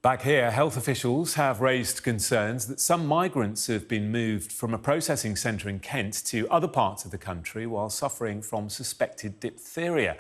Back here, health officials have raised concerns that some migrants have been moved from a processing centre in Kent to other parts of the country while suffering from suspected diphtheria.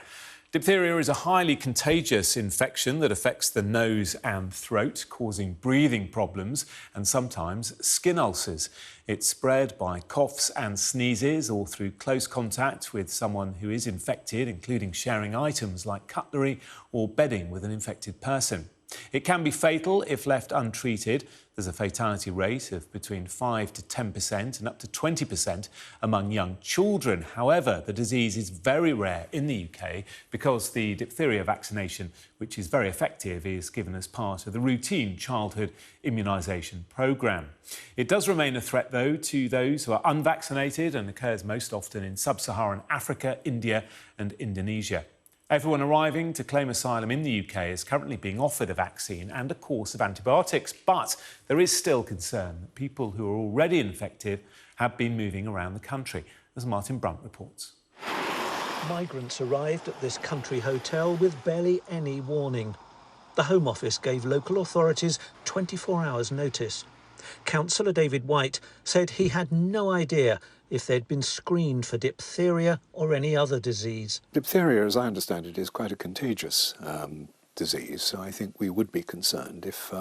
Diphtheria is a highly contagious infection that affects the nose and throat, causing breathing problems and sometimes skin ulcers. It's spread by coughs and sneezes or through close contact with someone who is infected, including sharing items like cutlery or bedding with an infected person. It can be fatal if left untreated. There's a fatality rate of between 5 to 10% and up to 20% among young children. However, the disease is very rare in the UK because the diphtheria vaccination, which is very effective, is given as part of the routine childhood immunisation programme. It does remain a threat, though, to those who are unvaccinated and occurs most often in sub-Saharan Africa, India and Indonesia. Everyone arriving to claim asylum in the UK is currently being offered a vaccine and a course of antibiotics, but there is still concern that people who are already infected have been moving around the country, as Martin Brunt reports. Migrants arrived at this country hotel with barely any warning. The Home Office gave local authorities 24 hours notice. Councillor David White said he had no idea if they'd been screened for diphtheria or any other disease. Diphtheria, as I understand it, is quite a contagious disease, so I think we would be concerned if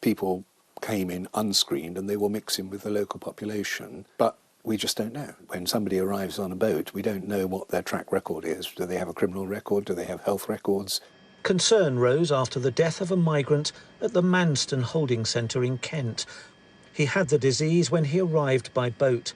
people came in unscreened and they were mixing with the local population. But we just don't know. When somebody arrives on a boat, we don't know what their track record is. Do they have a criminal record? Do they have health records? Concern rose after the death of a migrant at the Manston holding centre in Kent. He had the disease when he arrived by boat.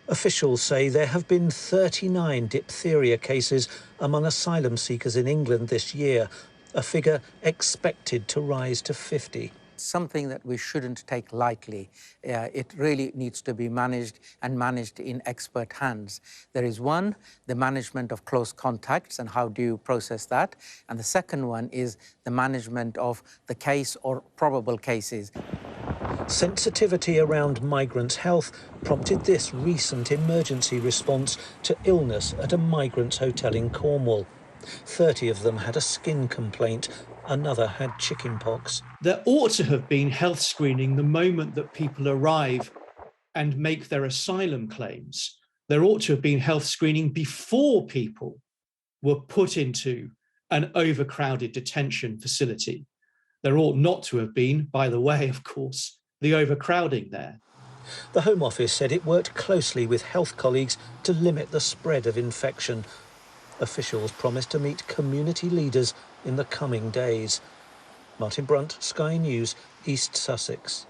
Officials say there have been 39 diphtheria cases among asylum seekers in England this year, a figure expected to rise to 50. Something that we shouldn't take lightly. It really needs to be managed and managed in expert hands. There is one, the management of close contacts and how do you process that? And the second one is the management of the case or probable cases. Sensitivity around migrants' health prompted this recent emergency response to illness at a migrants' hotel in Cornwall. 30 of them had a skin complaint. Another had chickenpox. There ought to have been health screening the moment that people arrive and make their asylum claims. There ought to have been health screening before people were put into an overcrowded detention facility. There ought not to have been, by the way, of course, the overcrowding there. The Home Office said it worked closely with health colleagues to limit the spread of infection. Officials promised to meet community leaders in the coming days. Martin Brunt, Sky News, East Sussex.